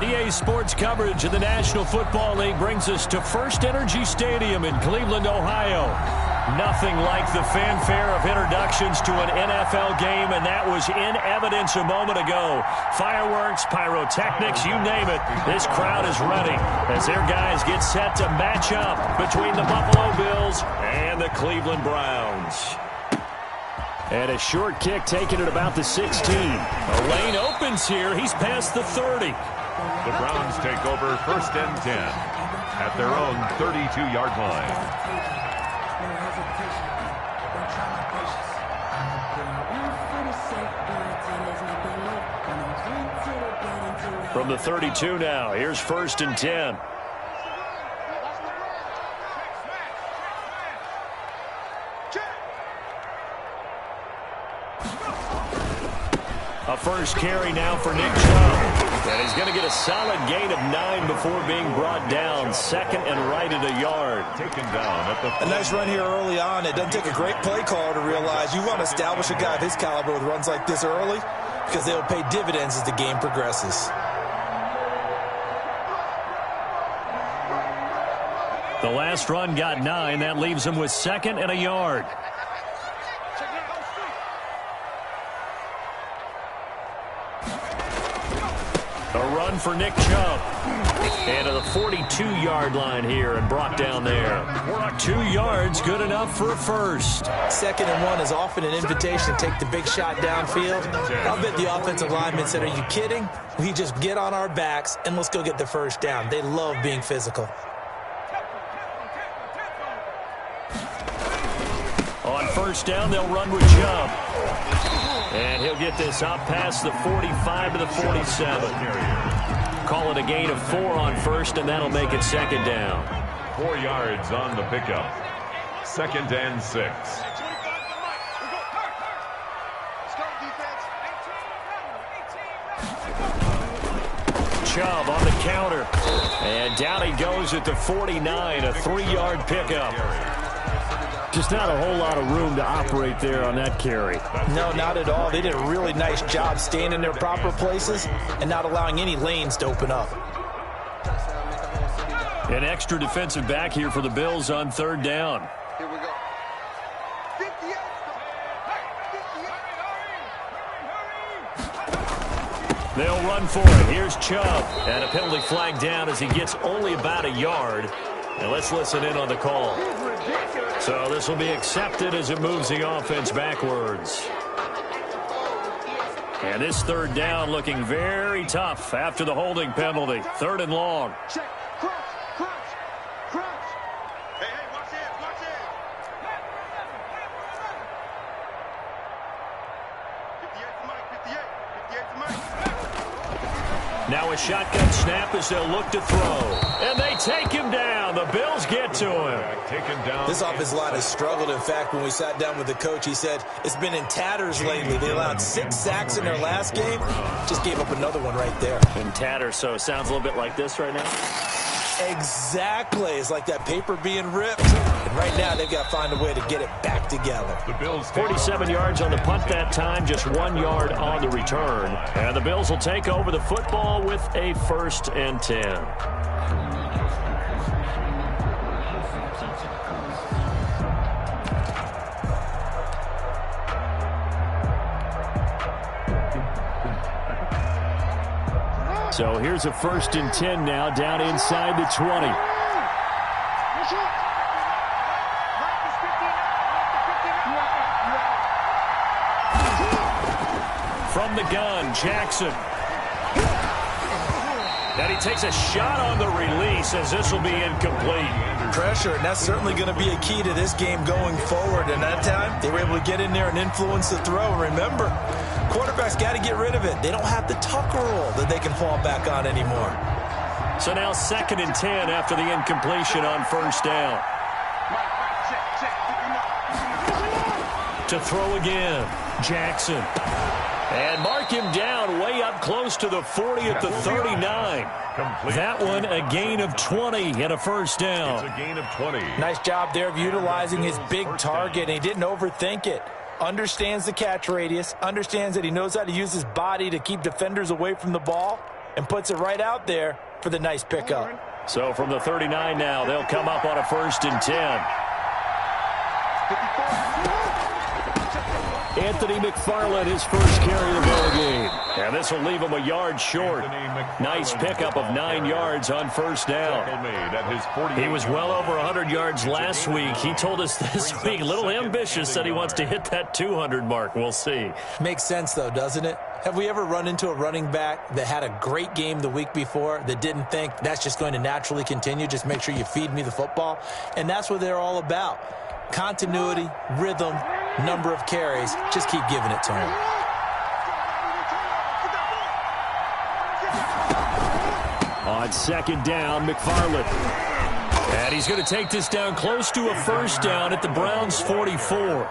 EA Sports coverage of the National Football League brings us to First Energy Stadium in Cleveland, Ohio. Nothing like the fanfare of introductions to an NFL game, and that was in evidence a moment ago. Fireworks, pyrotechnics, you name it. This crowd is ready as their guys get set to match up between the Buffalo Bills and the Cleveland Browns. And a short kick taken at about the 16. A lane opens here. He's past the 30. The Browns take over 1st and 10 at their own 32-yard line. From the 32 now, here's 1st and 10. A first carry now for Nick Chubb. And he's going to get a solid gain of 9 before being brought down. 2nd and right at a yard. Taken down at the... A nice run here early on. It doesn't take a great play caller to realize you want to establish a guy of his caliber with runs like this early because they'll pay dividends as the game progresses. The last run got 9. That leaves him with 2nd and a yard. A run for Nick Chubb. And to the 42-yard line here and brought down there. 2 yards, good enough for a first. 2nd and 1 is often an invitation to take the big shot downfield. I'll bet the offensive lineman said, are you kidding? We just get on our backs and let's go get the first down. They love being physical. On 1st down, they'll run with Chubb. And he'll get this up past the 45 to the 47. Call it a gain of 4 on 1st, and that'll make it 2nd down. 4 yards on the pickup. 2nd and 6. Chubb on the counter. And down he goes at the 49, a 3-yard pickup. Just not a whole lot of room to operate there on that carry. No, not at all. They did a really nice job staying in their proper places and not allowing any lanes to open up. An extra defensive back here for the Bills on 3rd down. Here we go. 58. They'll run for it. Here's Chubb. And a penalty flag down as he gets only about a yard. And let's listen in on the call. So this will be accepted as it moves the offense backwards. And this 3rd down looking very tough after the holding penalty. 3rd and long. Check. Crunch. Hey, watch it. 58 to Mike. Now a shotgun snap as they'll look to throw. And they take him down. The Bills get to him. Taken down. This offensive line has struggled. In fact, when we sat down with the coach, he said it's been in tatters lately. They allowed 6 sacks in their last game. Just gave up another one right there. In tatters, so it sounds a little bit like this right now. Exactly. It's like that paper being ripped. And right now, they've got to find a way to get it back together. The Bills 47 yards on the punt that time, just 1 yard on the return. And the Bills will take over the football with a 1st and 10. So here's a 1st and 10 now, down inside the 20. From the gun, Jackson. And he takes a shot on the release as this will be incomplete. Pressure, and that's certainly going to be a key to this game going forward. And that time, they were able to get in there and influence the throw. And remember, quarterbacks got to get rid of it. They don't have the tuck rule that they can fall back on anymore. So now 2nd and 10 after the incompletion on 1st down. To throw again, Jackson. And mark him down way up close to the 40 at the 39. That one a gain of 20 and a 1st down. It's a gain of 20. Nice job there of utilizing his big target. And he didn't overthink it. Understands the catch radius. Understands that he knows how to use his body to keep defenders away from the ball. and puts it right out there for the nice pickup. So from the 39 now, they'll come up on a 1st and 10. Anthony McFarland, his first carry of the ball game. And this will leave him a yard short. Nice pickup of 9 yards on 1st down. He was well over 100 yards last week. He told us this week, a little ambitious, said he wants to hit that 200 mark. We'll see. Makes sense, though, doesn't it? Have we ever run into a running back that had a great game the week before that didn't think that's just going to naturally continue? Just make sure you feed me the football. And that's what they're all about. Continuity, rhythm, number of carries. Just keep giving it to him. On 2nd down, McFarland. And he's going to take this down close to a 1st down at the Browns' 44.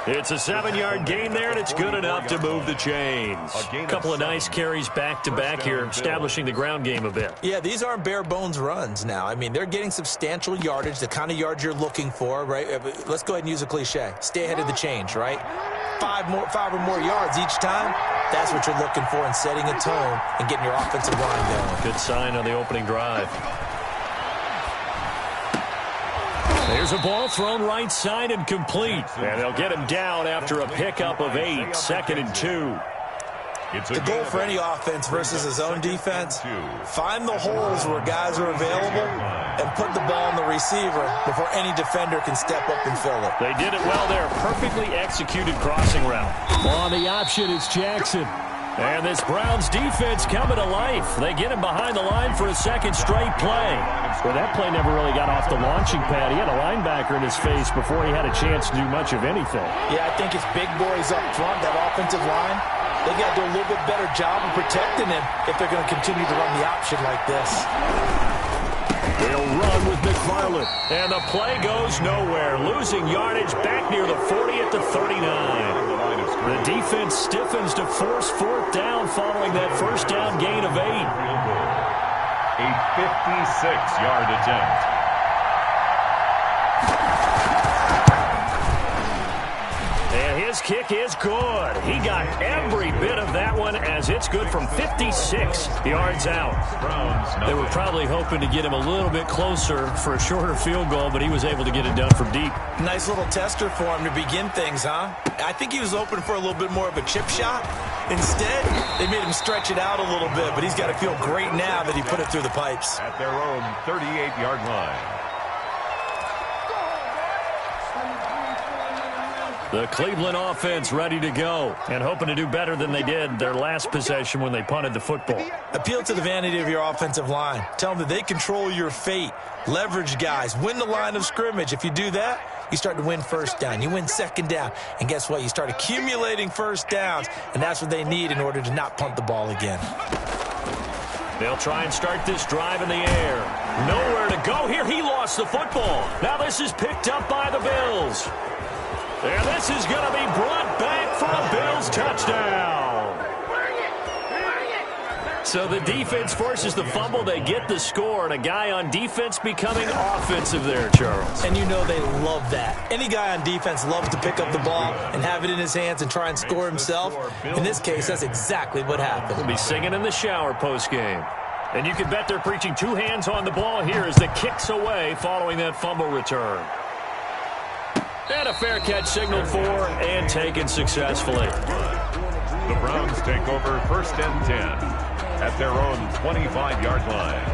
It's a 7-yard gain there, and it's good enough to move the chains. A couple of nice carries back-to-back here, establishing the ground game a bit. Yeah, these aren't bare-bones runs now. I mean, they're getting substantial yardage, the kind of yards you're looking for, right? Let's go ahead and use a cliche. Stay ahead of the change, right? 5 or more yards each time. That's what you're looking for in setting a tone and getting your offensive line going. Good sign on the opening drive. There's a ball thrown right side and complete. And they'll get him down after a pickup of 8, 2nd and 2. The goal for any offense versus his own defense, find the holes where guys are available and put the ball on the receiver before any defender can step up and fill it. They did it well there. Perfectly executed crossing route. On the option, it's Jackson. And this Browns defense coming to life. They get him behind the line for a 2nd straight play. Well, that play never really got off the launching pad. He had a linebacker in his face before he had a chance to do much of anything. Yeah, I think it's big boys up front, that offensive line. They got to do a little bit better job of protecting him if they're going to continue to run the option like this. They'll run with McFarland. And the play goes nowhere. Losing yardage back near the 40 at the 39. The defense stiffens to force 4th down following that 1st down gain of 8. A 56-yard attempt. And his kick is good. He got every bit of that one as it's good from 56 yards out. They were probably hoping to get him a little bit closer for a shorter field goal, but he was able to get it done from deep. Nice little tester for him to begin things, huh? I think he was open for a little bit more of a chip shot. Instead, they made him stretch it out a little bit, but he's got to feel great now that he put it through the pipes. At their own 38-yard line. The Cleveland offense ready to go and hoping to do better than they did their last possession when they punted the football. Appeal to the vanity of your offensive line. Tell them that they control your fate. Leverage guys. Win the line of scrimmage. If you do that, you start to win 1st down. You win 2nd down. And guess what? You start accumulating 1st downs, and that's what they need in order to not punt the ball again. They'll try and start this drive in the air. Nowhere to go here. He lost the football. Now this is picked up by the Bills. And this is going to be brought back for a Bills touchdown. So the defense forces the fumble. They get the score, and a guy on defense becoming offensive there, Charles. And you know they love that. Any guy on defense loves to pick up the ball and have it in his hands and try and score himself. In this case, that's exactly what happened. He'll be singing in the shower post-game. And you can bet they're preaching 2 hands on the ball here as the kick's away following that fumble return. And a fair catch signaled for and taken successfully. The Browns take over 1st and 10 at their own 25-yard line.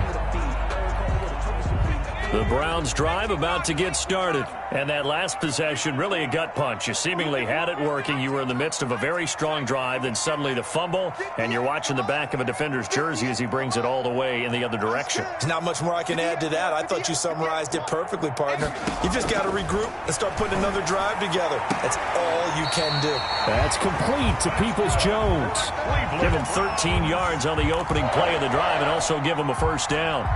The Browns drive about to get started. And that last possession, really a gut punch. You seemingly had it working. You were in the midst of a very strong drive. Then suddenly the fumble, and you're watching the back of a defender's jersey as he brings it all the way in the other direction. There's not much more I can add to that. I thought you summarized it perfectly, partner. You just got to regroup and start putting another drive together. That's all you can do. That's complete to Peoples-Jones. Give him 13 yards on the opening play of the drive and also give him a 1st down.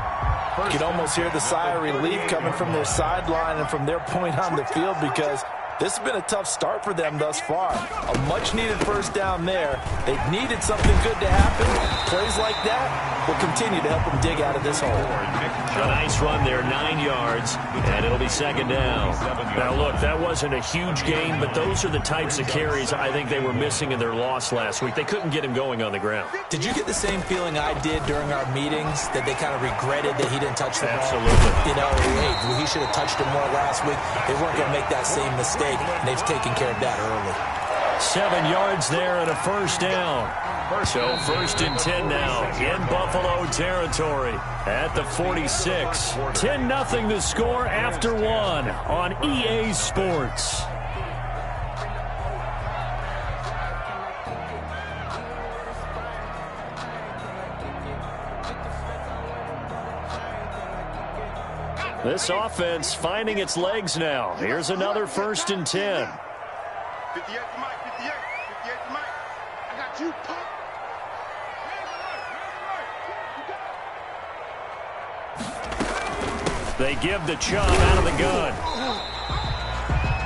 You can almost hear the sigh of relief coming from their sideline and from their point on the field because this has been a tough start for them thus far. A much-needed 1st down there. They've needed something good to happen. Plays like that will continue to help them dig out of this hole. A nice run there, 9 yards, and it'll be second down. Now, look, that wasn't a huge gain, but those are the types of carries I think they were missing in their loss last week. They couldn't get him going on the ground. Did you get the same feeling I did during our meetings, that they kind of regretted that he didn't touch the ball? Absolutely. You know, hey, he should have touched it more last week. They weren't going to make that same mistake, and they've taken care of that early. 7 yards there and a first down. So first and 10 now in Buffalo territory at the 46. 10-0 the score after 1 on EA Sports. This offense finding its legs now. Here's another first and 10. 58 to Mike, 58 to Mike. I got you, Pop. They give the Chubb out of the gun.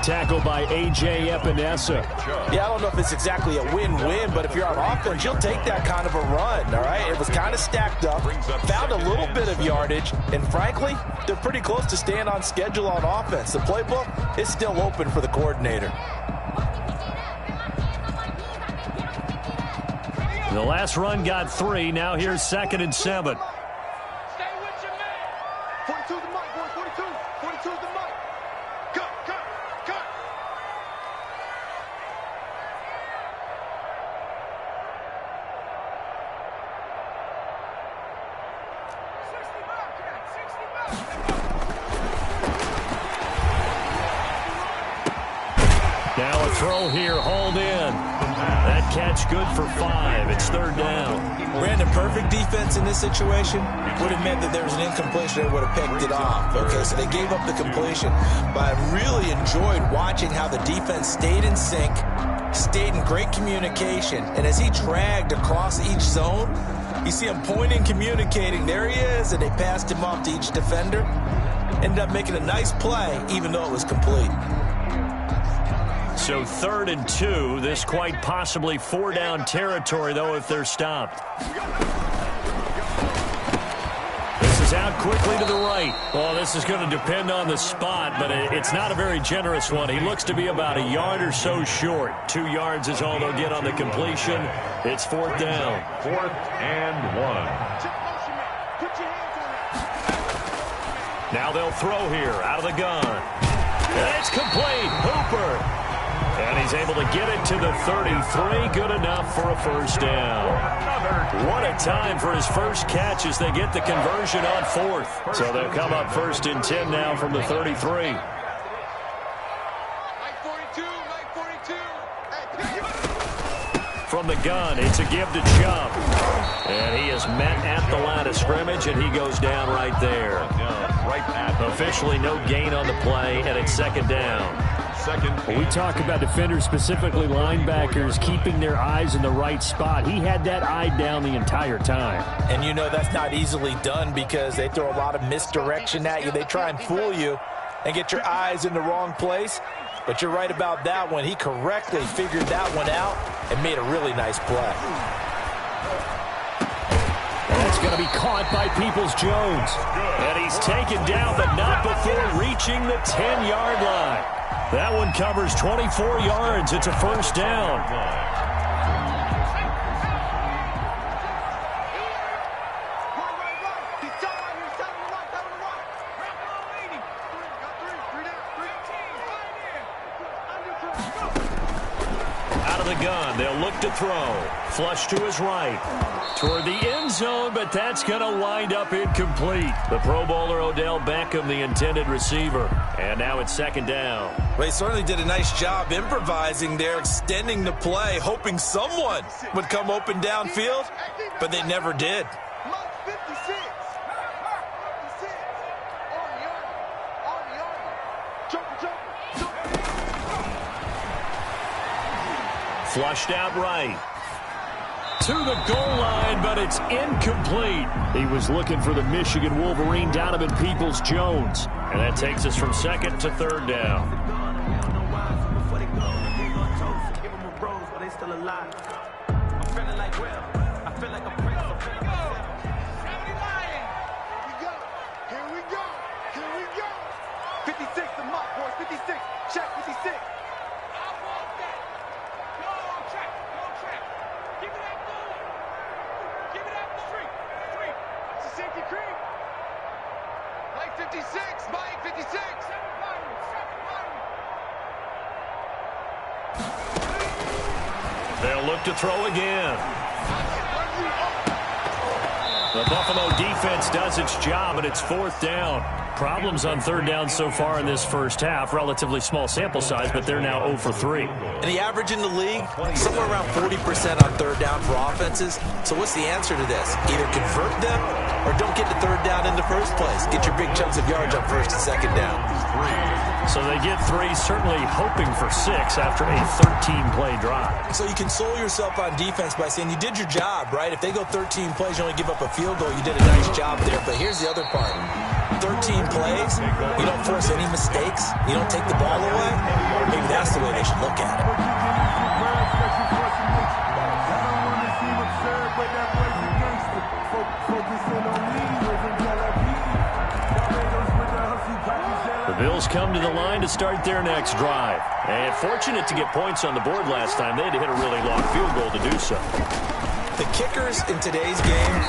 Tackled by A.J. Epinesa. Yeah, I don't know if it's exactly a win-win, but if you're on offense, you'll take that kind of a run, all right? It was kind of stacked up, found a little bit of yardage, and frankly, they're pretty close to staying on schedule on offense. The playbook is still open for the coordinator. The last run got 3. Now here's second and 7. Stay with your man. 42 to Mike, boy, 42. 42 to Mike. Cut. Now a throw here, hauled in. That catch good for 5. It's third down. Brandon, perfect defense in this situation would have meant that there was an incompletion. They would have picked it off. Okay, so they gave up the completion. But I really enjoyed watching how the defense stayed in sync, stayed in great communication. And as he dragged across each zone, you see him pointing, communicating. There he is, and they passed him off to each defender. Ended up making a nice play, even though it was complete. So 3rd and 2. This quite possibly 4-down territory, though, if they're stopped. This is out quickly to the right. Well, this is going to depend on the spot, but it's not a very generous one. He looks to be about a yard or so short. 2 yards is all they'll get on the completion. It's 4th down. 4th and 1. Now they'll throw here out of the gun. And it's complete. Hooper. And he's able to get it to the 33. Good enough for a first down. What a time for his first catch as they get the conversion on 4th. So they'll come up first and 10 now from the 33. Mike 42, Mike 42. From the gun, it's a give to Chubb. And he is met at the line of scrimmage, and he goes down right there. Officially no gain on the play, and it's second down. When we talk about defenders, specifically linebackers, keeping their eyes in the right spot, he had that eye down the entire time. And you know that's not easily done because they throw a lot of misdirection at you. They try and fool you and get your eyes in the wrong place. But you're right about that one. He correctly figured that one out and made a really nice play. That's going to be caught by Peoples-Jones. And he's taken down, but not before reaching the 10-yard line. That one covers 24 yards. It's a first down. Out of the gun, they'll look to throw. Flush to his right. Toward the end zone, but that's going to wind up incomplete. The Pro Bowler Odell Beckham, the intended receiver. And now it's second down. Well, he certainly did a nice job improvising there, extending the play, hoping someone would come open downfield, but they never did. Mike 56. On the arm. Jumper. Flushed out right. To the goal line, but it's incomplete. He was looking for the Michigan Wolverine, Donovan Peoples-Jones. And that takes us from second to third down. 56 to Mike, boys. 56. Check 56. Safety creep. Mike 56. Mike 56. They'll look to throw again. The Buffalo defense does its job, and it's 4th down. Problems on 3rd down so far in this first half. Relatively small sample size, but they're now 0 for 3. And the average in the league, somewhere around 40% on 3rd down for offenses. So what's the answer to this? Either convert them or don't get to 3rd down in the first place. Get your big chunks of yards on 1st and 2nd down. So they get 3, certainly hoping for 6 after a 13-play drive. So you console yourself on defense by saying you did your job, right? If they go 13 plays, you only give up a field goal, you did a nice job there. But here's the other part. 13 plays, you don't force any mistakes, you don't take the ball away. Maybe that's the way they should look at it. The Bills come to the line to start their next drive. And fortunate to get points on the board last time. They had to hit a really long field goal to do so. The kickers in today's game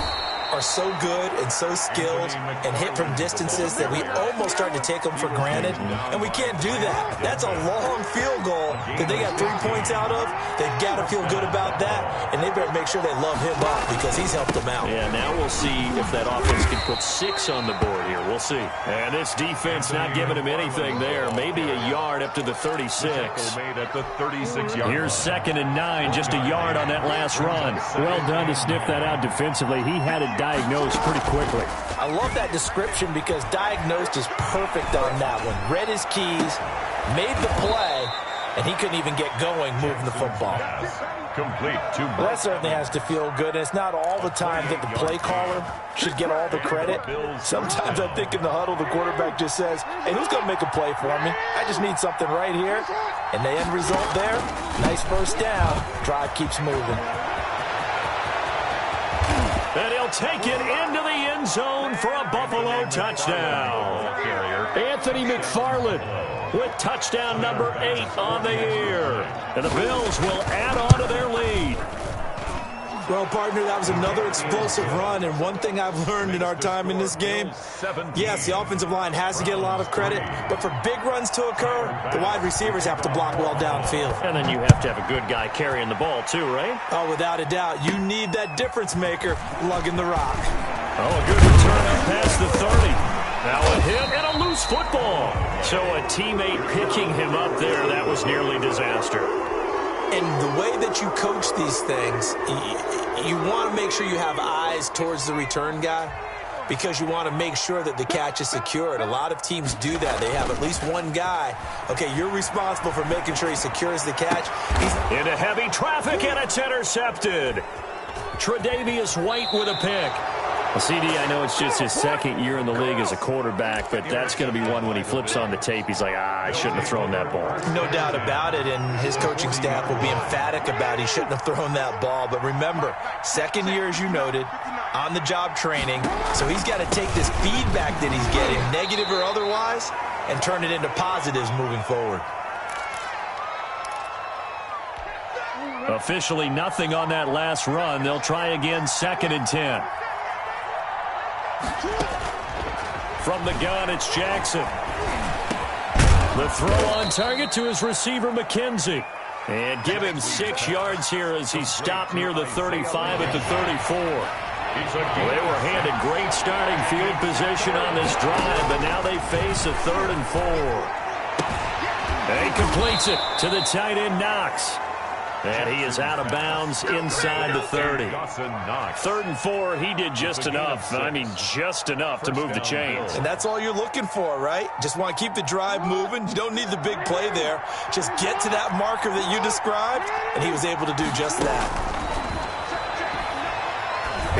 are so good and so skilled and hit from distances that we almost start to take them for granted, and we can't do that. That's a long field goal that they got 3 points out of. They've got to feel good about that, and they better make sure they love him up because he's helped them out. Yeah, now we'll see if that offense can put 6 on the board here. We'll see. And this defense not giving him anything there. Maybe a yard up to the 36. Made at the 36-yard line. Here's 2nd and 9, just a yard on that last run. Well done to sniff that out defensively. He had it diagnosed pretty quickly. I love that description because diagnosed is perfect on that one. Read his keys, made the play, and he couldn't even get going moving the football. Complete to Well, that certainly has to feel good, and it's not all the time that the play caller should get all the credit. Sometimes I think in the huddle, the quarterback just says, hey, who's going to make a play for me? I just need something right here. And the end result there, nice 1st down. Drive keeps moving. And he'll take it into the end zone for a Buffalo touchdown. Anthony McFarland with touchdown number 8 on the year. And the Bills will add on to their lead. Well, partner, that was another explosive run, and one thing I've learned in our time in this game, yes, the offensive line has to get a lot of credit, but for big runs to occur, the wide receivers have to block well downfield. And then you have to have a good guy carrying the ball too, right? Oh, without a doubt. You need that difference maker lugging the rock. Oh, a good return up past the 30. Now a hit and a loose football. So a teammate picking him up there, that was nearly disaster. And the way that you coach these things, you want to make sure you have eyes towards the return guy because you want to make sure that the catch is secured. A lot of teams do that. They have at least one guy. Okay, you're responsible for making sure he secures the catch. Into heavy traffic, and it's intercepted. Tre'Davious White with a pick. Well, CD, I know it's just his 2nd year in the league as a quarterback, but that's going to be one when he flips on the tape. He's like, I shouldn't have thrown that ball. No doubt about it, and his coaching staff will be emphatic about he shouldn't have thrown that ball. But remember, 2nd year, as you noted, on-the-job training. So he's got to take this feedback that he's getting, negative or otherwise, and turn it into positives moving forward. Officially nothing on that last run. They'll try again, 2nd and 10. From the gun, it's Jackson. The throw on target to his receiver, McKenzie. And give him 6 yards here as he stopped near the 35 at the 34. They were handed great starting field position on this drive, but now they face a 3rd and 4. And he completes it to the tight end, Knox. And he is out of bounds inside the 30. 3rd and 4, he did just enough. I mean, just enough to move the chains. And that's all you're looking for, right? Just want to keep the drive moving. You don't need the big play there. Just get to that marker that you described, and he was able to do just that.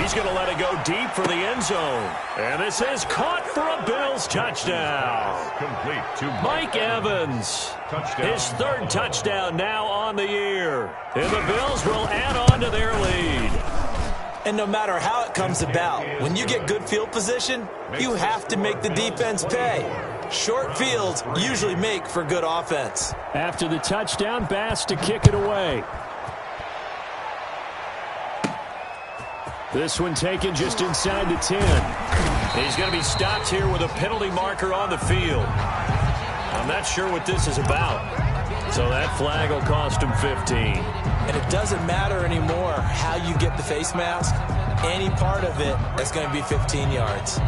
He's going to let it go deep for the end zone. And this is caught for a Bills touchdown. Complete to Mike Evans. His 3rd touchdown now on the year. And the Bills will add on to their lead. And no matter how it comes about, when you get good field position, you have to make the defense pay. Short fields usually make for good offense. After the touchdown, Bass to kick it away. This one taken just inside the 10. He's going to be stopped here with a penalty marker on the field. I'm not sure what this is about. So that flag will cost him 15. And it doesn't matter anymore how you get the face mask. Any part of it is going to be 15 yards.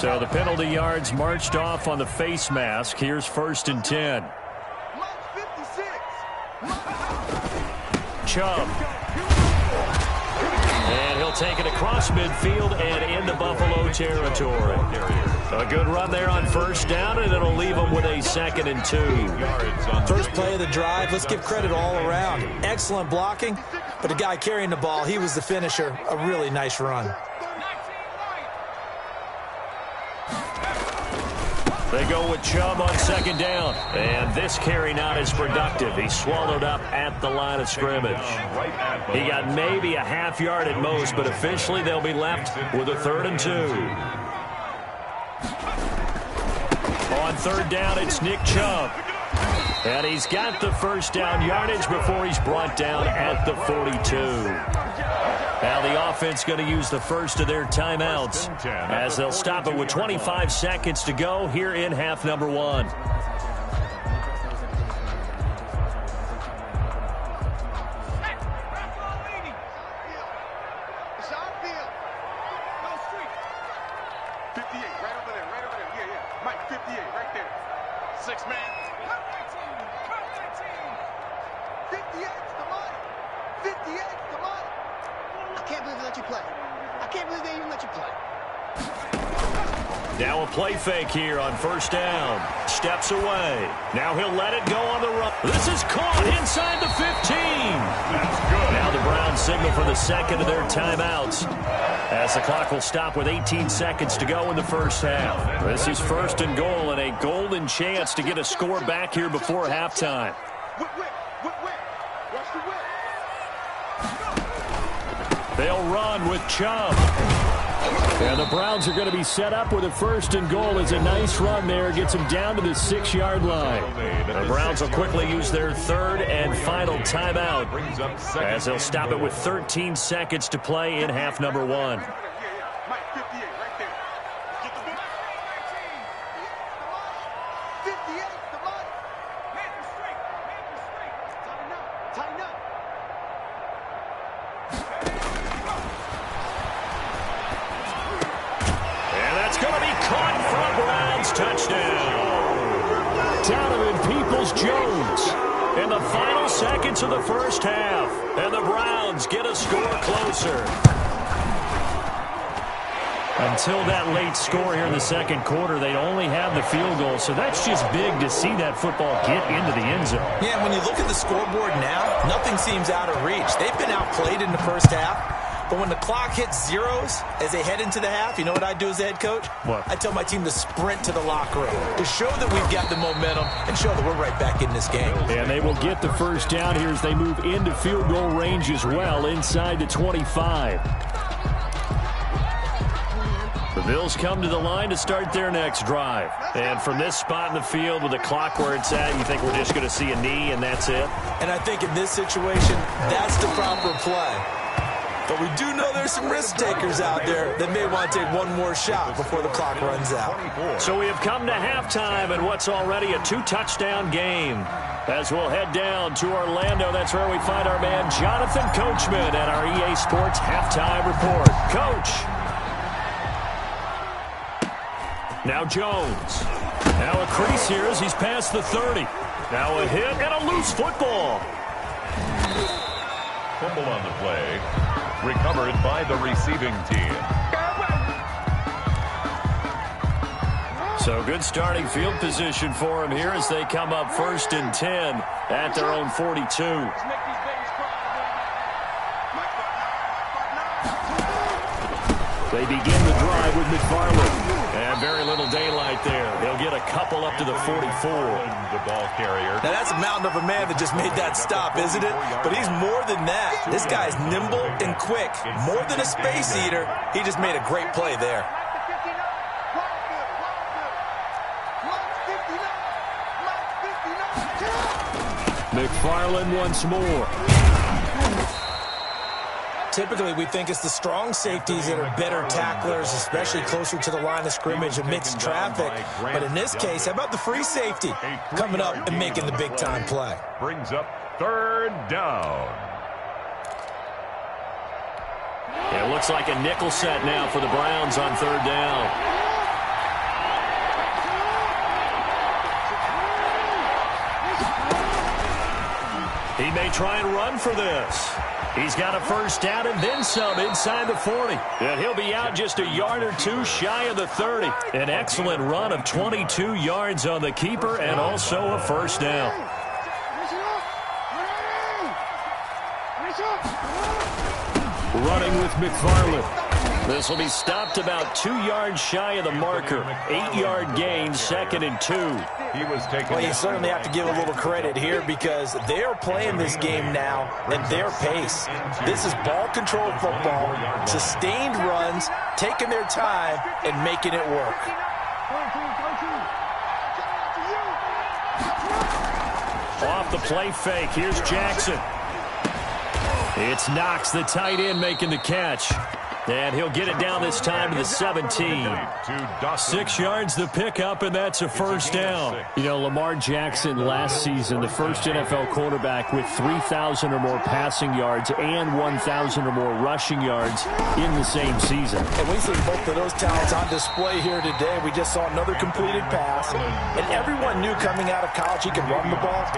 So the penalty yards marched off on the face mask. Here's 1st and 10. Chubb. And he'll take it across midfield and into Buffalo territory. A good run there on 1st down, and it'll leave them with a 2nd and 2. First play of the drive, let's give credit all around. Excellent blocking, but the guy carrying the ball, he was the finisher. A really nice run. They go with Chubb on 2nd down. And this carry not as productive. He's swallowed up at the line of scrimmage. He got maybe a half yard at most, but officially they'll be left with a 3rd and 2. On 3rd down, it's Nick Chubb. And he's got the 1st down yardage before he's brought down at the 42. Now the offense going to use the first of their timeouts as they'll stop it with 25 seconds to go here in half number 1. Now a play fake here on 1st down. Steps away. Now he'll let it go on the run. This is caught inside the 15. That's good. Now the Browns signal for the 2nd of their timeouts as the clock will stop with 18 seconds to go in the 1st half. This is 1st and goal and a golden chance to get a score back here before halftime. They'll run with Chubb. And the Browns are going to be set up with a 1st and goal. It's a nice run there. Gets them down to the 6-yard line. The Browns will quickly use their 3rd and final timeout as they'll stop it with 13 seconds to play in half number 1. In the final seconds of the 1st half, and the Browns get a score closer. Until that late score here in the 2nd quarter, they only have the field goal, so that's just big to see that football get into the end zone. Yeah, when you look at the scoreboard now, nothing seems out of reach. They've been outplayed in the 1st half. But when the clock hits zeros as they head into the half, you know what I do as a head coach? What? I tell my team to sprint to the locker room to show that we've got the momentum and show that we're right back in this game. And they will get the 1st down here as they move into field goal range as well, inside the 25. The Bills come to the line to start their next drive. And from this spot in the field with the clock where it's at, you think we're just going to see a knee and that's it? And I think in this situation, that's the proper play. But we do know there's some risk takers out there that may want to take one more shot before the clock runs out. So we have come to halftime in what's already a 2-touchdown game. As we'll head down to Orlando, that's where we find our man Jonathan Coachman at our EA Sports Halftime Report. Coach. Now Jones. Now a crease here as he's past the 30. Now a hit and a loose football. Fumble on the play. Recovered by the receiving team. So good starting field position for him here as they come up 1st and 10 at their own 42. They begin the drive with McFarland. And very little daylight there. He'll get a couple up to the 44. The ball carrier. Now, that's a mountain of a man that just made that stop, isn't it? But he's more than that. This guy's nimble and quick. More than a space eater. He just made a great play there. McFarland once more. Typically, we think it's the strong safeties that are better tacklers, especially closer to the line of scrimmage amidst traffic. But in this case, how about the free safety coming up and making the big-time play? Brings up third down. It looks like a nickel set now for the Browns on third down. He may try and run for this. He's got a first down and then some inside the 40. And he'll be out just a yard or two shy of the 30. An excellent run of 22 yards on the keeper and also a first down. Running with McFarland. This will be stopped about 2 yards shy of the marker. 8-yard gain, 2nd and 2. He was taken. Well, you certainly have to give a little credit here because they're playing this game now at their pace. This is ball control football, sustained runs, taking their time, and making it work. Off the play fake. Here's Jackson. It's Knox, the tight end, making the catch. And he'll get it down this time to the 17. 6 yards the pickup, and that's a first down. You know, Lamar Jackson last season, the first NFL quarterback with 3,000 or more passing yards and 1,000 or more rushing yards in the same season. And we see both of those talents on display here today. We just saw another completed pass. And everyone knew coming out of college he could run the ball.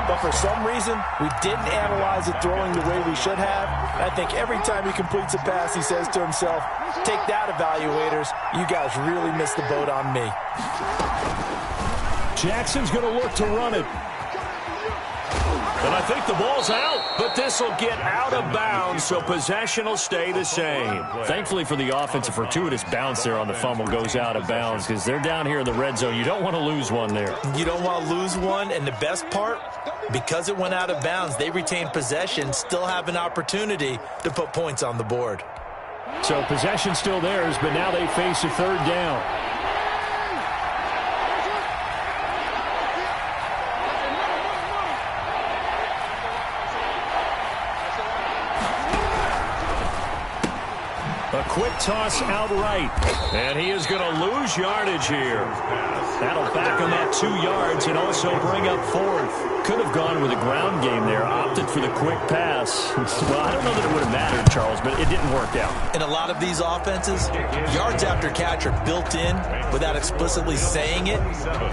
But for some reason, we didn't analyze it throwing the way we should have. I think every time he completes a pass, he says to himself, take that, evaluators. You guys really missed the boat on me. Jackson's going to look to run it. And I think the ball's out, but this will get out of bounds, so possession will stay the same. Thankfully for the offense, a fortuitous bounce there on the fumble goes out of bounds because they're down here in the red zone. You don't want to lose one there. You don't want to lose one, and the best part, because it went out of bounds, they retained possession, still have an opportunity to put points on the board. So possession still theirs, but now they face a third down. A quick toss outright. And he is going to lose yardage here. That'll back him up 2 yards and also bring up fourth. Could have gone with a ground game there. Opted for the quick pass. Well, I don't know that it would have mattered, Charles, but it didn't work out. In a lot of these offenses, yards after catch are built in without explicitly saying it.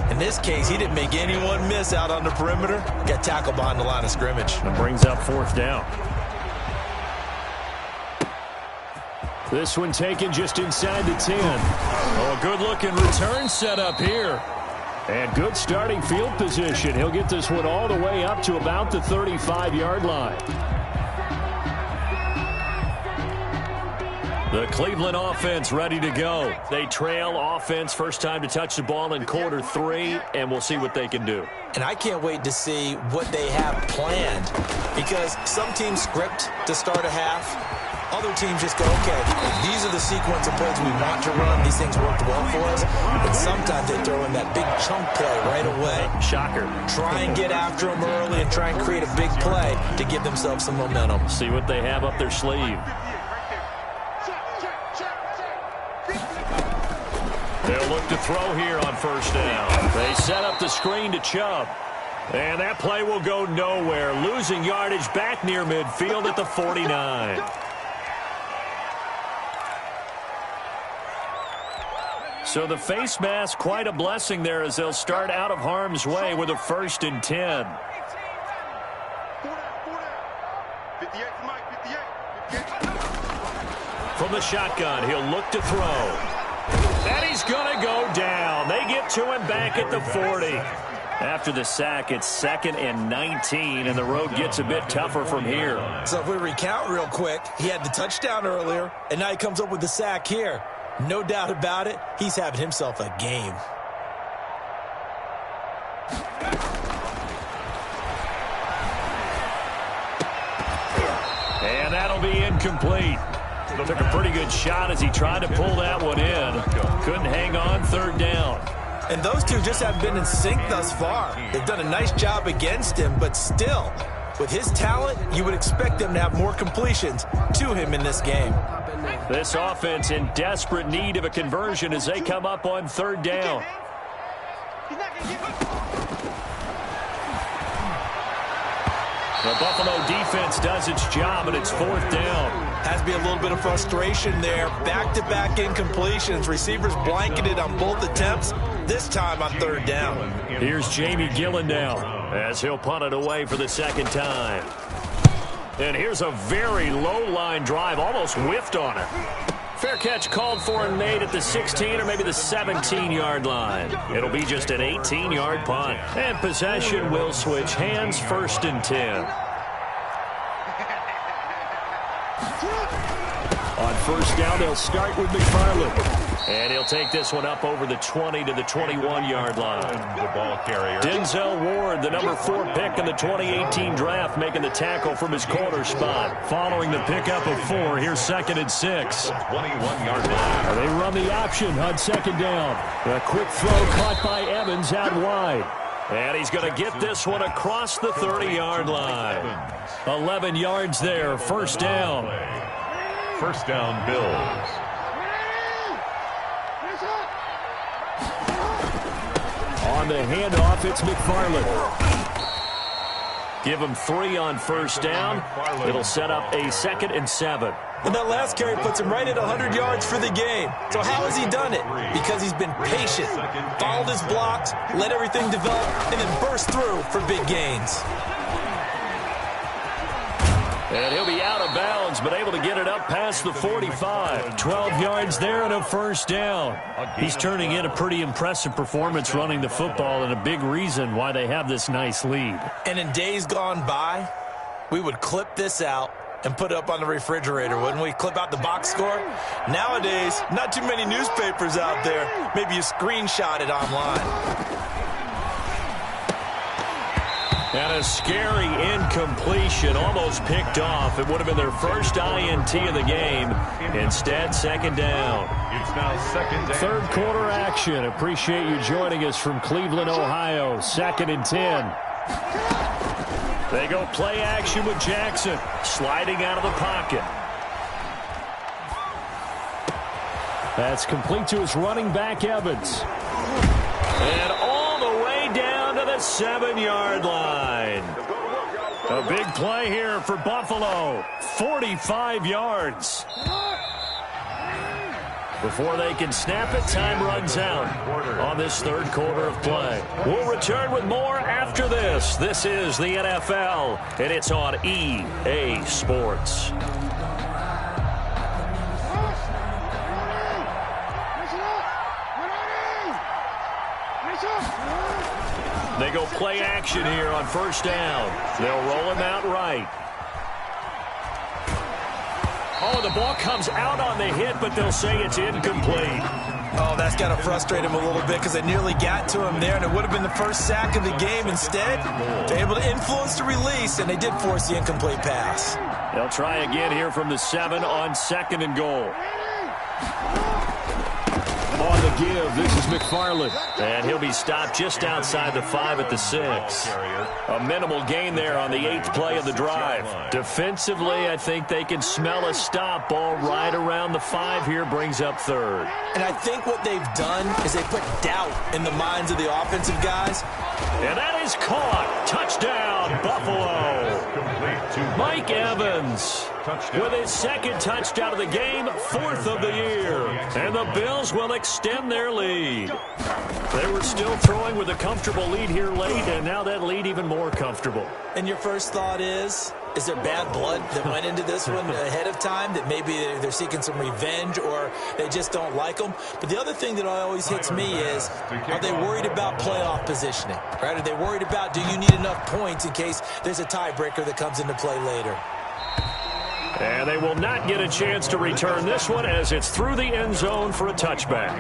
In this case, he didn't make anyone miss out on the perimeter. Got tackled behind the line of scrimmage. It brings up fourth down. This one taken just inside the 10. Oh, a good-looking return set up here. And good starting field position. He'll get this one all the way up to about the 35-yard line. The Cleveland offense ready to go. They trail offense, first time to touch the ball in quarter 3, and we'll see what they can do. And I can't wait to see what they have planned, because some teams script to start a half. Other teams just go, okay, these are the sequence of plays we want to run. These things worked well for us. And sometimes they throw in that big chunk play right away. Shocker. Try and get after them early and try and create a big play to give themselves some momentum. See what they have up their sleeve. They'll look to throw here on first down. They set up the screen to Chubb. And that play will go nowhere. Losing yardage back near midfield at the 49. So the face mask, quite a blessing there as they'll start out of harm's way with a 1st and 10. From the shotgun, he'll look to throw. And he's going to go down. They get to him back at the 40. After the sack, it's 2nd and 19, and the road gets a bit tougher from here. So if we recount real quick, he had the touchdown earlier, and now he comes up with the sack here. No doubt about it, he's having himself a game. And that'll be incomplete. Took a pretty good shot as he tried to pull that one in. Couldn't hang on, 3rd down. And those two just haven't been in sync thus far. They've done a nice job against him, but still, with his talent, you would expect them to have more completions to him in this game. This offense in desperate need of a conversion as they come up on 3rd down. The Buffalo defense does its job, and it's 4th down. Has to be a little bit of frustration there. Back-to-back incompletions. Receivers blanketed on both attempts, this time on 3rd down. Here's Jamie Gillen now as he'll punt it away for the 2nd time. And here's a very low-line drive, almost whiffed on it. Fair catch called for and made at the 16 or maybe the 17-yard line. It'll be just an 18-yard punt. And possession will switch hands, 1st and 10. On 1st down, they'll start with McFarland. And he'll take this one up over the 20 to the 21-yard line. The ball carrier. Denzel Ward, the number 4 pick in the 2018 draft, making the tackle from his corner spot. Following the pickup of 4, here's 2nd and 6. 21-yard line. They run the option on 2nd down. A quick throw caught by Evans out wide. And he's going to get this one across the 30-yard line. 11 yards there, 1st down. 1st down, Bills. On the handoff, it's McFarland. Give him 3 on 1st down. It'll set up a 2nd and 7. And that last carry puts him right at 100 yards for the game. So how has he done it? Because he's been patient, followed his blocks, let everything develop, and then burst through for big gains. And he'll be out of bounds, but able to get it up past the 45. 12 yards there and a 1st down. He's turning in a pretty impressive performance running the football, and a big reason why they have this nice lead. And in days gone by, we would clip this out and put it up on the refrigerator, wouldn't we? Clip out the box score. Nowadays, not too many newspapers out there. Maybe you screenshot it online. And a scary incompletion, almost picked off. It would have been their first INT of the game. Instead, 2nd down. It's now 2nd down. 3rd quarter action. Appreciate you joining us from Cleveland, Ohio. 2nd and 10. They go play action with Jackson, sliding out of the pocket. That's complete to his running back, Evans. And all the way down to the 7-yard line. A big play here for Buffalo. 45 yards. Before they can snap it, time runs out on this 3rd quarter of play. We'll return with more after this. This is the NFL, and it's on EA Sports. They go play action here on 1st down. They'll roll him out right. Oh, the ball comes out on the hit, but they'll say it's incomplete. Oh, that's got to frustrate him a little bit because they nearly got to him there, and it would have been the first sack of the game. Instead, they're able to influence the release, and they did force the incomplete pass. They'll try again here from the 7 on 2nd and goal. On the give, this is McFarland. And he'll be stopped just outside the 5 at the 6. A minimal gain there on the 8th play of the drive. Defensively, I think they can smell a stop. Ball right around the 5 here, brings up 3rd. And I think what they've done is they put doubt in the minds of the offensive guys. And that is caught. Touchdown, Buffalo. Mike Evans with his 2nd touchdown of the game, 4th of the year. And the Bills will extend their lead. They were still throwing with a comfortable lead here late, and now that lead even more comfortable. And your first thought is Is there bad blood that went into this one ahead of time, that maybe they're seeking some revenge or they just don't like them? But the other thing that always hits me is, are they worried about playoff positioning? Right? Are they worried about, do you need enough points in case there's a tiebreaker that comes into play later? And they will not get a chance to return this one as it's through the end zone for a touchback.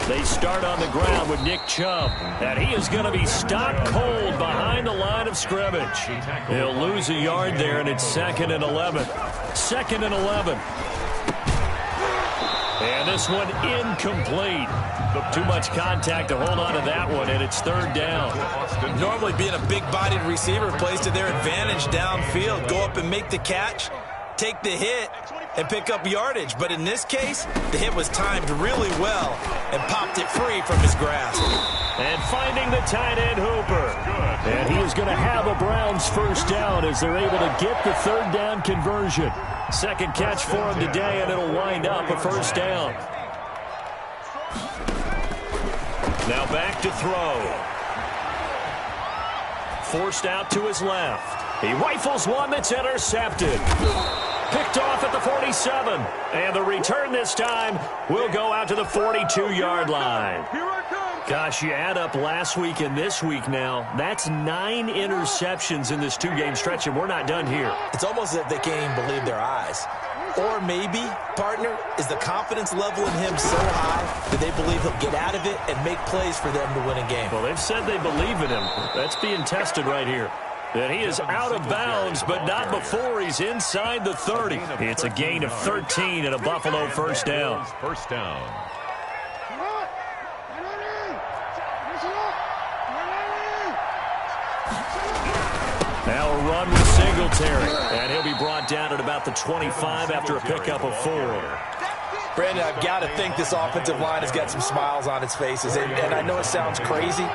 They start on the ground with Nick Chubb, and he is going to be stopped cold behind the line of scrimmage. He'll lose a yard there, and it's 2nd and 11. 2nd and 11. And this one incomplete. Too much contact to hold on to that one, and it's 3rd down. Normally being a big-bodied receiver plays to their advantage downfield. Go up and make the catch, take the hit, and pick up yardage. But in this case, the hit was timed really well and popped it free from his grasp. And finding the tight end Hooper. And he is going to have a Browns first down as they're able to get the 3rd down conversion. Second catch for him today, and it'll wind up a first down. Now back to throw. Forced out to his left. He rifles one that's intercepted. Picked off at the 47. And the return this time will go out to the 42-yard line. Gosh, you add up last week and this week now, that's 9 interceptions in this 2-game stretch, and we're not done here. It's almost as if they can't even believe their eyes. Or maybe, partner, is the confidence level in him so high that they believe he'll get out of it and make plays for them to win a game. Well, they've said they believe in him. That's being tested right here. And he is out of bounds, but not before he's inside the 30. It's a gain of 13 and a Buffalo first down. First down. Now a run with Singletary. And he'll be brought down at about the 25 after a pickup of 4. Brandon, I've got to think this offensive line has got some smiles on its faces. And I know it sounds crazy,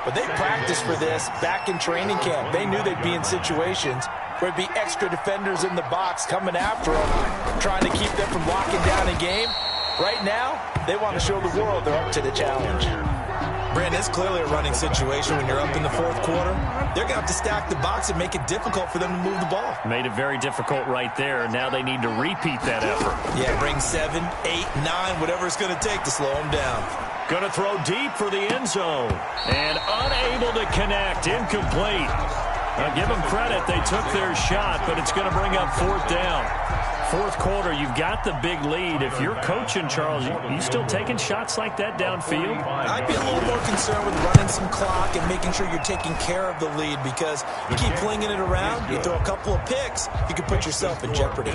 but they practiced for this back in training camp. They knew they'd be in situations where it'd be extra defenders in the box coming after them, trying to keep them from locking down a game. Right now, they want to show the world they're up to the challenge. Brandon, it's clearly a running situation when you're up in the 4th quarter. They're going to have to stack the box and make it difficult for them to move the ball. Made it very difficult right there. Now they need to repeat that effort. Yeah, bring 7, 8, 9, whatever it's going to take to slow them down. Going to throw deep for the end zone. And unable to connect. Incomplete. Now give them credit. They took their shot, but it's going to bring up 4th down. 4th quarter, you've got the big lead. If you're coaching, Charles, you still taking shots like that downfield? I'd be a little more concerned with running some clock and making sure you're taking care of the lead, because you keep flinging it around, you throw a couple of picks, you can put yourself in jeopardy.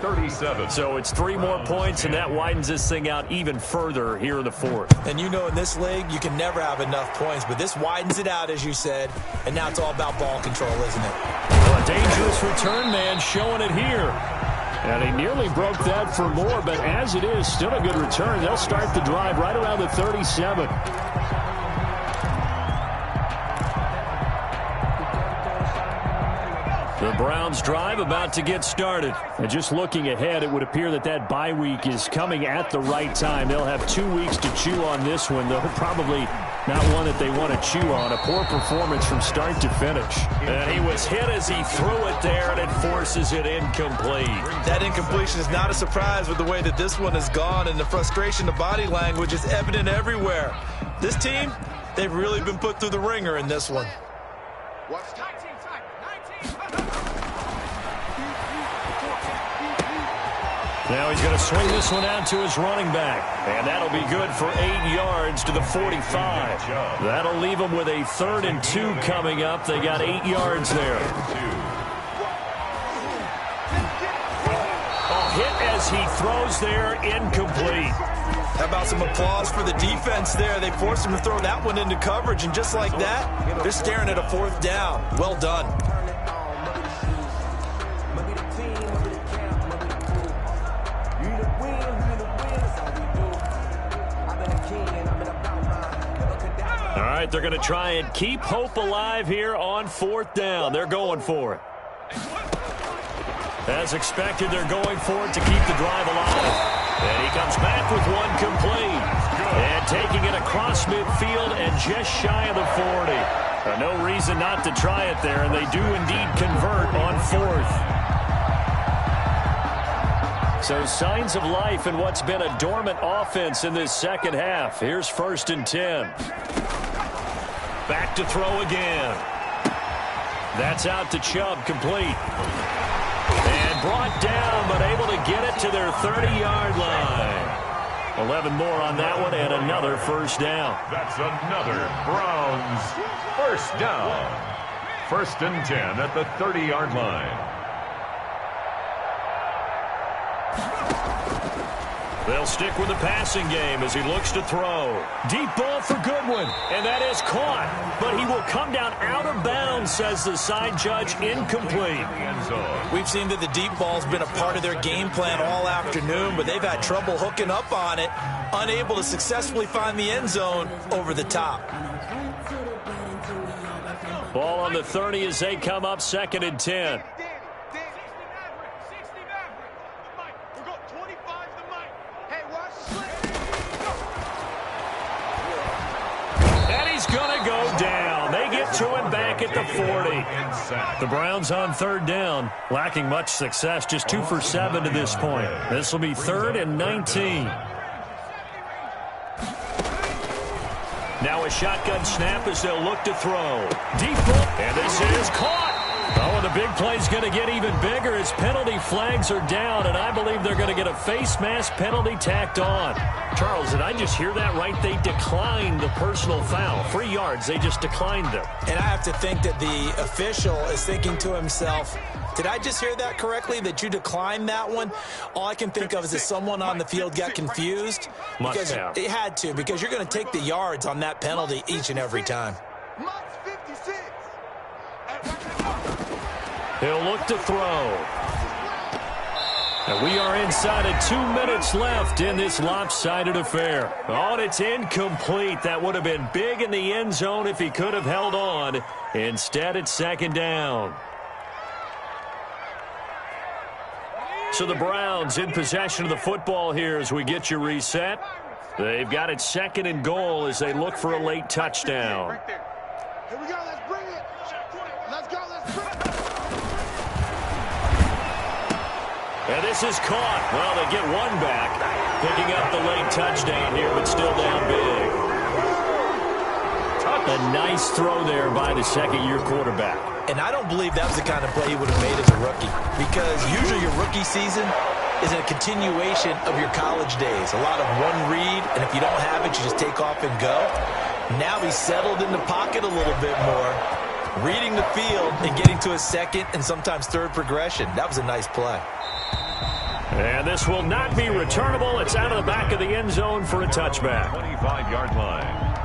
37. So it's 3 more points, and that widens this thing out even further here in the 4th. And you know in this league, you can never have enough points, but this widens it out, as you said, and now it's all about ball control, isn't it? Well, a dangerous return man showing it here. And he nearly broke that for more, but as it is, still a good return. They'll start the drive right around the 37. The Browns drive about to get started. And just looking ahead, it would appear that that bye week is coming at the right time. They'll have 2 weeks to chew on this one, though probably not one that they want to chew on. A poor performance from start to finish. And he was hit as he threw it there, and it forces it incomplete. That incompletion is not a surprise with the way that this one has gone, and the frustration, the body language is evident everywhere. This team, they've really been put through the ringer in this one. Now he's going to swing this one out to his running back. And that'll be good for 8 yards to the 45. That'll leave him with a 3rd and 2 coming up. They got 8 yards there. A hit as he throws there, incomplete. How about some applause for the defense there? They forced him to throw that one into coverage, and just like that, they're staring at a 4th down. Well done. All right, they're going to try and keep hope alive here on 4th down. They're going for it. As expected, they're going for it to keep the drive alive. And he comes back with one complete. And taking it across midfield and just shy of the 40. No reason not to try it there, and they do indeed convert on 4th. So signs of life in what's been a dormant offense in this second half. Here's 1st and 10. Back to throw again. That's out to Chubb, complete. And brought down, but able to get it to their 30-yard line. 11 more on that one, and another first down. That's another Browns first down. 1st and 10 at the 30-yard line. They'll stick with the passing game as he looks to throw. Deep ball for Goodwin, and that is caught. But he will come down out of bounds, says the side judge, incomplete. We've seen that the deep ball's been a part of their game plan all afternoon, but they've had trouble hooking up on it, unable to successfully find the end zone over the top. Ball on the 30 as they come up 2nd and 10. Going to go down. They get to him back at the 40. The Browns on 3rd down, lacking much success, just 2 for 7 to this point. This will be 3rd and 19. Now a shotgun snap as they'll look to throw. Deep ball, and this is caught. Oh, and the big play's going to get even bigger as penalty flags are down, and I believe they're going to get a face mask penalty tacked on. Charles, did I just hear that right? They declined the personal foul. 3 yards, they just declined them. And I have to think that the official is thinking to himself, did I just hear that correctly, that you declined that one? All I can think of is that someone on the field got confused. Must have. It had to, because you're going to take the yards on that penalty each and every time. He'll look to throw. And we are inside of 2 minutes left in this lopsided affair. Oh, and it's incomplete. That would have been big in the end zone if he could have held on. Instead, it's 2nd down. So the Browns in possession of the football here as we get you reset. They've got it 2nd and goal as they look for a late touchdown. Here we go. Let's bring it. Let's go. Let's bring it. And this is caught. Well, they get one back. Picking up the late touchdown here, but still down big. A nice throw there by the 2nd-year quarterback. And I don't believe that was the kind of play he would have made as a rookie, because usually your rookie season is a continuation of your college days. A lot of one read, and if you don't have it, you just take off and go. Now he's settled in the pocket a little bit more, reading the field and getting to his 2nd and sometimes 3rd progression. That was a nice play. And this will not be returnable. It's out of the back of the end zone for a touchback. 25-yard line.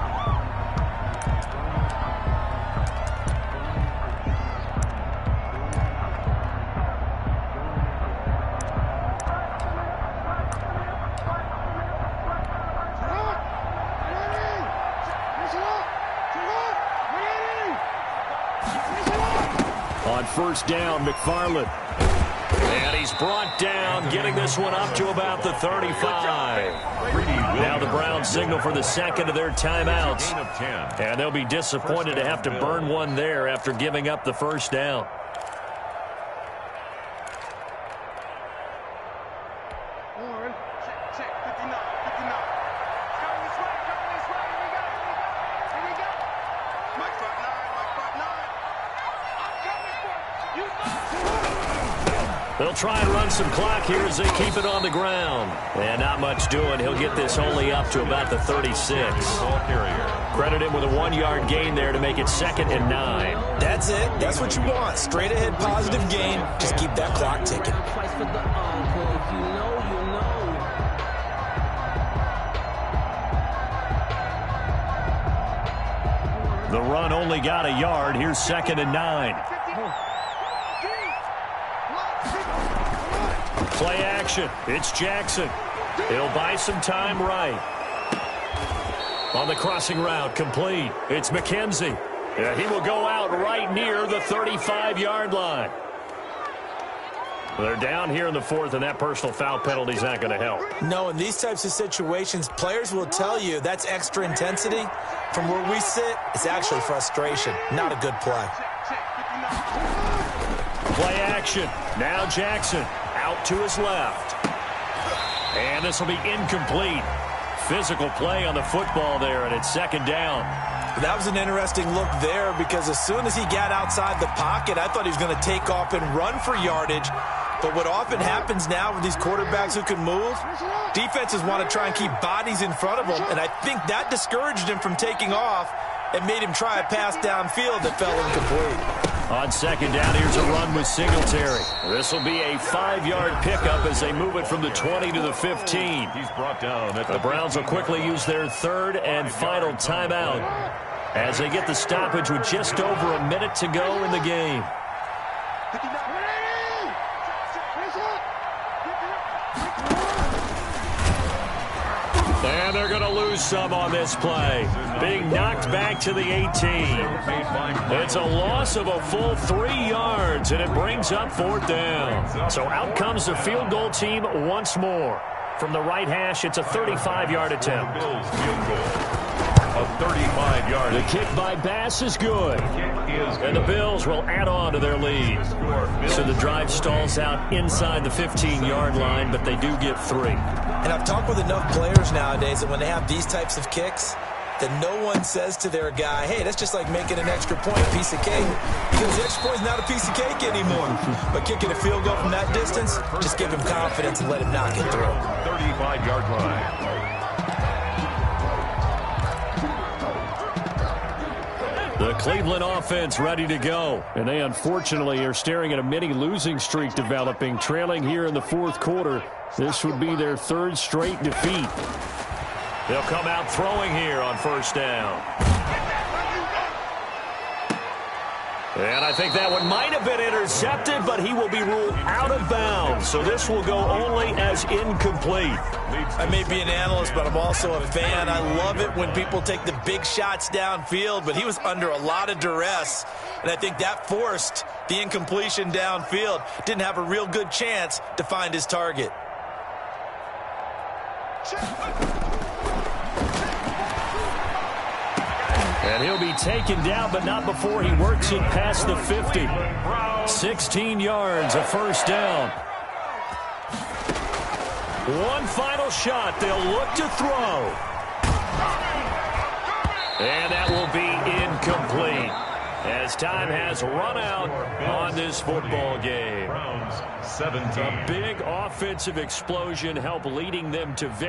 On 1st down, McFarland. And he's brought down, getting this one up to about the 35. Now the Browns signal for the 2nd of their timeouts. And they'll be disappointed to have to burn one there after giving up the 1st down. They'll try and run some clock here as they keep it on the ground. And not much doing. He'll get this only up to about the 36. Credit him with a 1-yard gain there to make it 2nd and 9. That's it. That's what you want. Straight ahead positive gain. Just keep that clock ticking. The run only got a yard. Here's 2nd and 9. Play action. It's Jackson. He'll buy some time right. On the crossing route, complete. It's McKenzie. He will go out right near the 35-yard line. They're down here in the fourth, and that personal foul penalty is not going to help. No, in these types of situations, players will tell you that's extra intensity. From where we sit, it's actually frustration. Not a good play. Play action. Now Jackson out to his left. And this will be incomplete. Physical play on the football there, and it's second down. That was an interesting look there because as soon as he got outside the pocket, I thought he was going to take off and run for yardage. But what often happens now with these quarterbacks who can move, defenses want to try and keep bodies in front of them, and I think that discouraged him from taking off and made him try a pass downfield that fell incomplete. On second down, here's a run with Singletary. This will be a 5-yard pickup as they move it from the 20 to the 15. He's brought down at The Browns will quickly use their third and final timeout as they get the stoppage with just over a minute to go in the game. And they're going to lose some on this play. Being knocked back to the 18. It's a loss of a full 3 yards, and it brings up fourth down. So out comes the field goal team once more. From the right hash, it's a 35-yard attempt. A 35-yard. The kick by Bass is good. And the Bills will add on to their lead. So the drive stalls out inside the 15-yard line, but they do get 3. And I've talked with enough players nowadays that when they have these types of kicks, that no one says to their guy, hey, that's just like making an extra point, a piece of cake. Because the extra point is not a piece of cake anymore. But kicking a field goal from that distance, just give him confidence and let him knock it through. 35-yard line. The Cleveland offense ready to go. And they unfortunately are staring at a mini losing streak developing, trailing here in the fourth quarter. This would be their 3rd straight defeat. They'll come out throwing here on first down. And I think that one might have been intercepted, but he will be ruled out of bounds. So this will go only as incomplete. I may be an analyst, but I'm also a fan. I love it when people take the big shots downfield, but he was under a lot of duress, and I think that forced the incompletion downfield. Didn't have a real good chance to find his target. And he'll be taken down, but not before he works it past the 50. 16 yards, a first down. One final shot. They'll look to throw. And that will be incomplete as time has run out on this football game. Browns 17. A big offensive explosion helped leading them to victory.